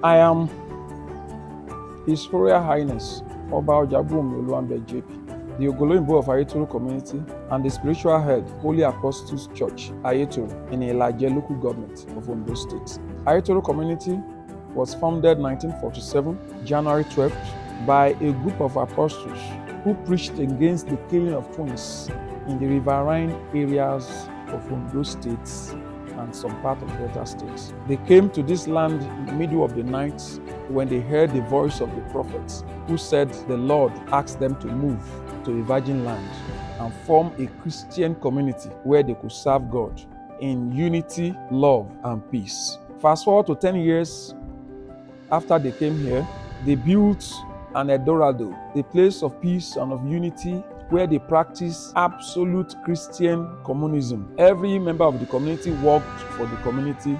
I am His Royal Highness OBA Ojagbohunmi Oluwambe JP, the Ogoloyinbo of AYETORO Community and the spiritual head, Holy Apostles Church, AYETORO, in Ilaje local government of Ondo State. AYETORO Community was founded 1947, January 12th, by a group of apostles who preached against the killing of twins in the riverine areas of Ondo State and some part of Delta States. They came to this land in the middle of the night when they heard the voice of the prophets who said the Lord asked them to move to a virgin land and form a Christian community where they could serve God in unity, love, and peace. Fast forward to 10 years after they came here, they built an Eldorado, a place of peace and of unity where they practice absolute Christian communism. Every member of the community worked for the community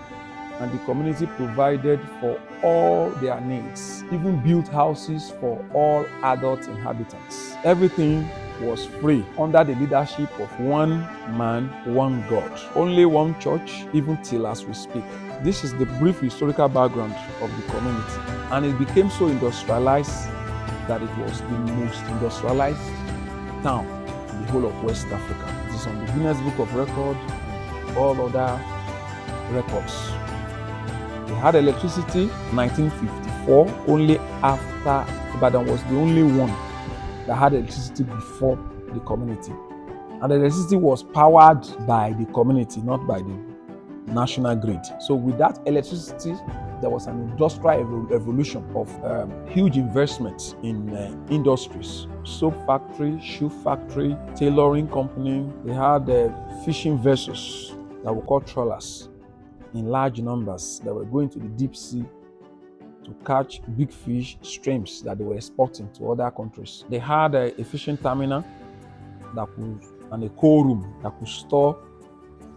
and the community provided for all their needs, even built houses for all adult inhabitants. Everything was free under the leadership of one man, one God. Only one church, even till as we speak. This is the brief historical background of the community. And it became so industrialized that it was the most industrialized town in the whole of West Africa. It is on the Guinness Book of Records and all other records. They had electricity in 1954, only after Ibadan was the only one that had electricity before the community. And the electricity was powered by the community, not by the national grid. So with that electricity, there was an industrial evolution of huge investments in industries. Soap factory, shoe factory, tailoring company. They had fishing vessels that were called trawlers in large numbers that were going to the deep sea to catch big fish, streams that they were exporting to other countries. They had a fishing terminal and a coal room that could store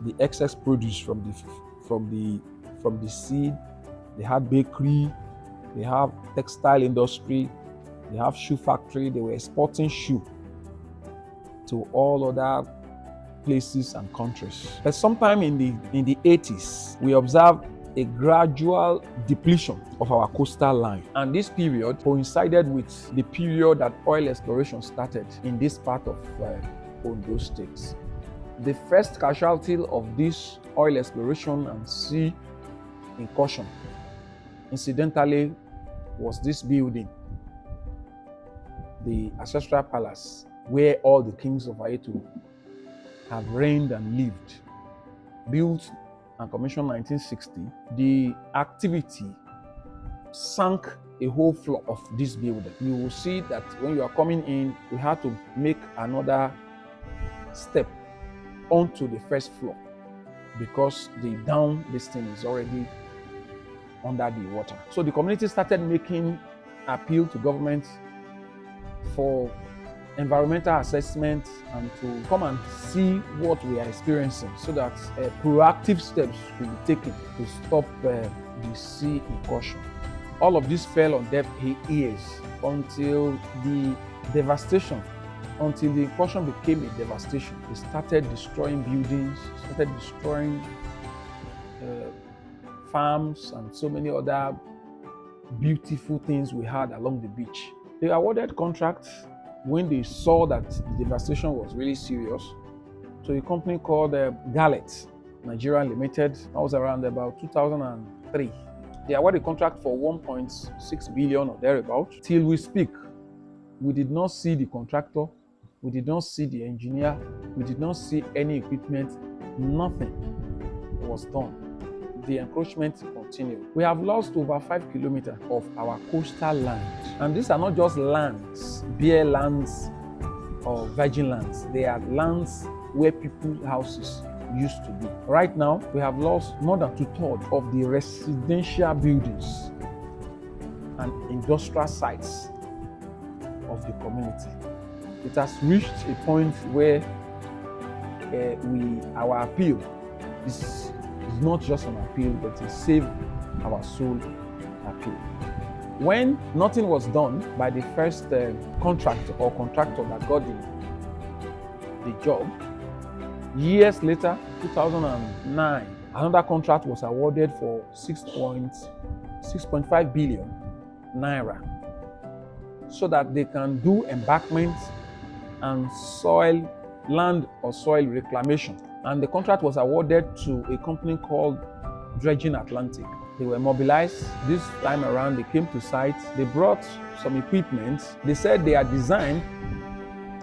the excess produce from the sea. They had bakery, they have textile industry, they have shoe factory. They were exporting shoe to all other places and countries. But sometime in the 80s, we observed a gradual depletion of our coastal line. And this period coincided with the period that oil exploration started in this part of Ondo State. The first casualty of this oil exploration and sea incursion, incidentally, was this building, the ancestral palace, where all the kings of AYETORO have reigned and lived. Built and commissioned 1960, the activity sank a whole floor of this building. You will see that when you are coming in, we had to make another step onto the first floor because this thing is already under the water. So the community started making appeal to government for environmental assessment and to come and see what we are experiencing so that proactive steps will be taken to stop the sea incursion. All of this fell on deaf ears until the incursion became a devastation. They started destroying buildings, started destroying farms and so many other beautiful things we had along the beach. They awarded contracts when they saw that the devastation was really serious to a company called Goverment, Nigerian Limited. That was around about 2003. They awarded a contract for 1.6 billion or thereabout. Till we speak, we did not see the contractor, we did not see the engineer, we did not see any equipment, nothing was done. The encroachment continued. We have lost over 5 kilometers of our coastal land. And these are not just lands, bare lands or virgin lands. They are lands where people's houses used to be. Right now, we have lost more than 2/3 of the residential buildings and industrial sites of the community. It has reached a point where our appeal is not just an appeal, but a save our soul appeal. When nothing was done by the first contractor that got the job, years later, 2009, another contract was awarded for 6.6 6.5 billion naira so that they can do embankments and land or soil reclamation. And the contract was awarded to a company called Dredging Atlantic. They were mobilized. This time around, they came to site. They brought some equipment. They said their design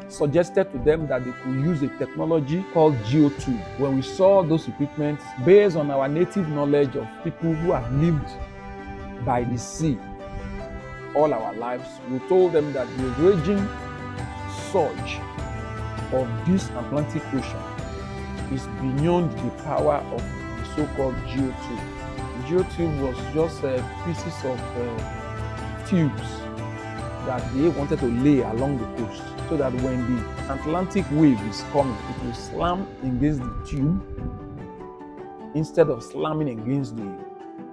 suggested to them that they could use a technology called geotube. When we saw those equipment, based on our native knowledge of people who have lived by the sea all our lives, we told them that the raging surge of this Atlantic Ocean is beyond the power of the so-called geotube. The geotube was just pieces of tubes that they wanted to lay along the coast so that when the Atlantic wave is coming, it will slam against the tube instead of slamming against the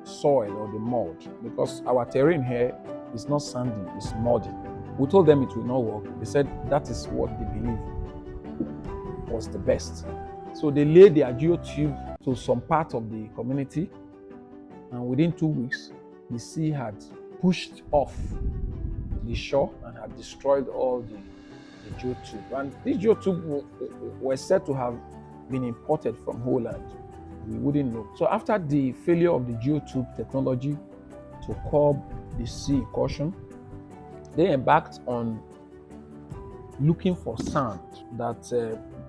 soil or the mud, because our terrain here is not sandy, it's muddy. We told them it will not work. They said that is what they believe was the best. So they laid their geotube to some part of the community, and within 2 weeks, the sea had pushed off the shore and had destroyed all the geotube. And these geotube were said to have been imported from Holland. We wouldn't know. So after the failure of the geotube technology to curb the sea incursion, they embarked on looking for sand that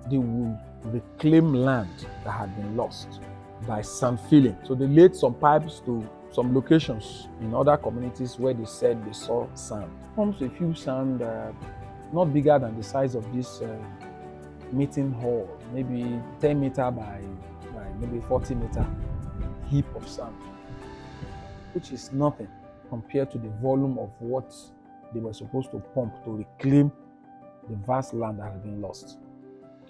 they would reclaim land that had been lost by sand filling. So they laid some pipes to some locations in other communities where they said they saw sand. Comes a few sand, not bigger than the size of this meeting hall, maybe 10 meter by maybe 40 meter heap of sand, which is nothing compared to the volume of what they were supposed to pump to reclaim the vast land that had been lost.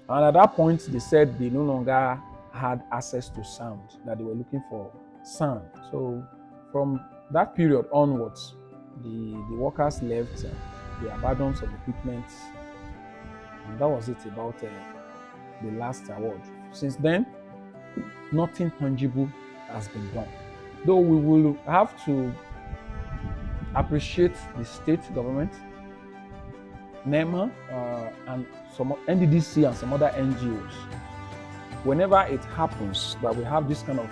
And at that point, they said they no longer had access to sand, that they were looking for sand. So from that period onwards, the workers left, the abandoned some equipment, and that was it about the last award. Since then, nothing tangible has been done. Though we will have to appreciate the state government, NEMA, and some NDDC and some other NGOs. Whenever it happens that we have this kind of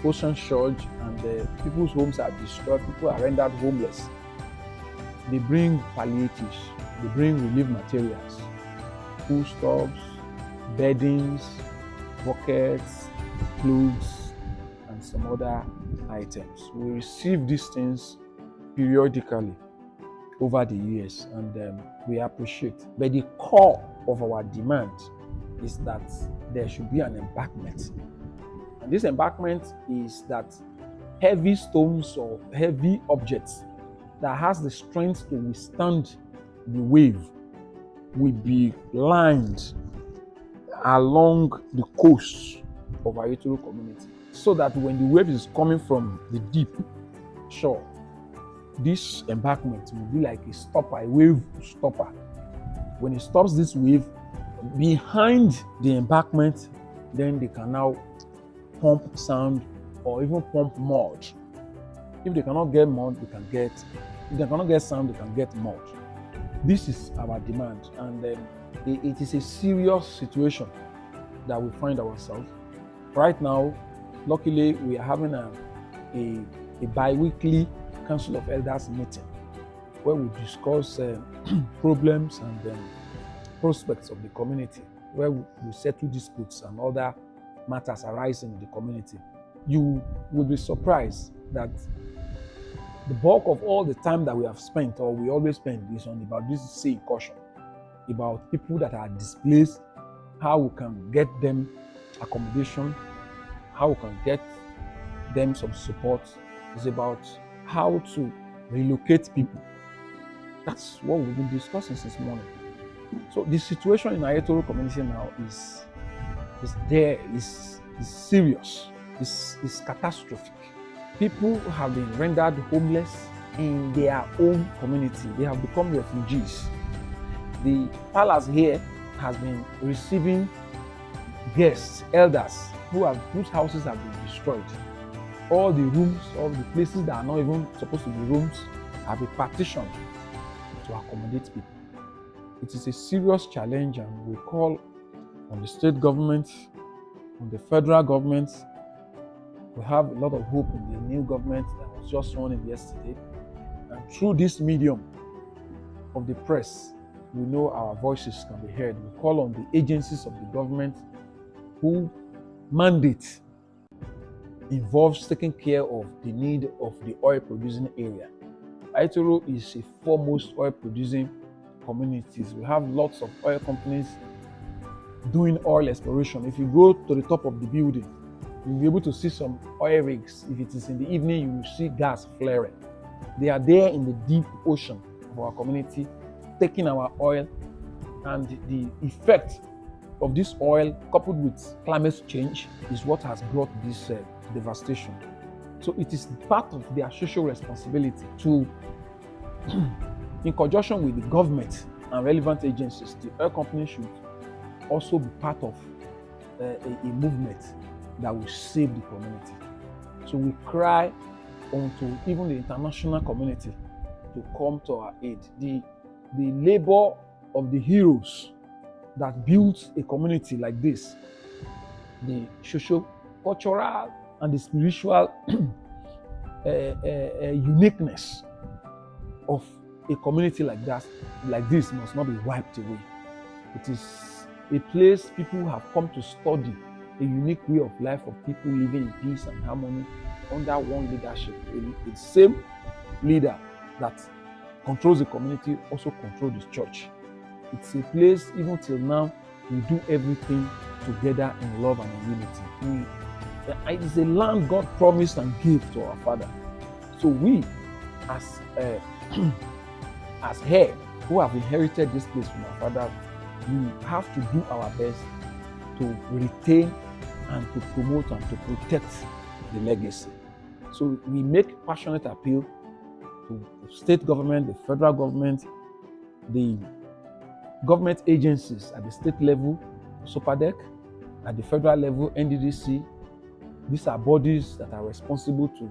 ocean surge and people's homes are destroyed, people are rendered homeless, they bring palliatives, they bring relief materials, foodstuffs, beddings, buckets, clothes, and some other items. We receive these things periodically over the years, and we appreciate. But the core of our demand is that there should be an embankment. And this embankment is that heavy stones or heavy objects that has the strength to withstand the wave will be lined along the coast of AYETORO Community, so that when the wave is coming from the deep shore, this embankment will be like a stopper, a wave stopper. When it stops this wave, behind the embankment, then they can now pump sand or even pump mud. If they cannot get mud, they can get, if they cannot get sand, they can get mud. This is our demand, and it is a serious situation that we find ourselves. Right now, luckily, we are having a bi-weekly Council of Elders meeting where we discuss problems and prospects of the community, where we settle disputes and other matters arising in the community. You will be surprised that the bulk of all the time that we have spent, or we always spend, is on about this sea incursion, about people that are displaced, how we can get them accommodation, how we can get them some support. It's about how to relocate people. That's what we've been discussing since morning. So the situation in AYETORO community now is serious, is catastrophic. People have been rendered homeless in their own community. They have become refugees. The palace here has been receiving guests, elders whose houses have been destroyed. All the rooms, all the places that are not even supposed to be rooms have been partitioned to accommodate people. It is a serious challenge, and we call on the state government, on the federal government. We have a lot of hope in the new government that was just sworn in yesterday. And through this medium of the press, we know our voices can be heard. We call on the agencies of the government who mandate involves taking care of the need of the oil producing area. AYETORO is a foremost oil producing community. We have lots of oil companies doing oil exploration. If you go to the top of the building, you'll be able to see some oil rigs. If it is in the evening, you will see gas flaring. They are there in the deep ocean of our community, taking our oil, and the effect of this oil coupled with climate change is what has brought this devastation. So it is part of their social responsibility to, in conjunction with the government and relevant agencies, the oil company should also be part of a movement that will save the community. So we cry onto even the international community to come to our aid. The labor of the heroes that built a community like this, the social, cultural, and the spiritual uniqueness of a community like this must not be wiped away. It is a place people have come to study, a unique way of life of people living in peace and harmony under one leadership. The same leader that controls the community also controls the church. It's a place, even till now, we do everything together in love and in unity. It is a land God promised and gave to our Father. So we, as heirs who have inherited this place from our Father, we have to do our best to retain and to promote and to protect the legacy. So we make passionate appeal to the state government, the federal government, the government agencies at the state level, SOPADEC, at the federal level, NDDC. These are bodies that are responsible to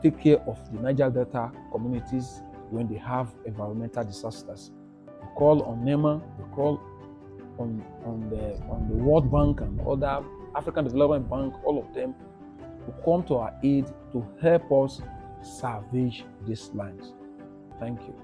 take care of the Niger Delta communities when they have environmental disasters. We call on NEMA, we call on the World Bank and other African Development Bank, all of them, to come to our aid to help us salvage these lands. Thank you.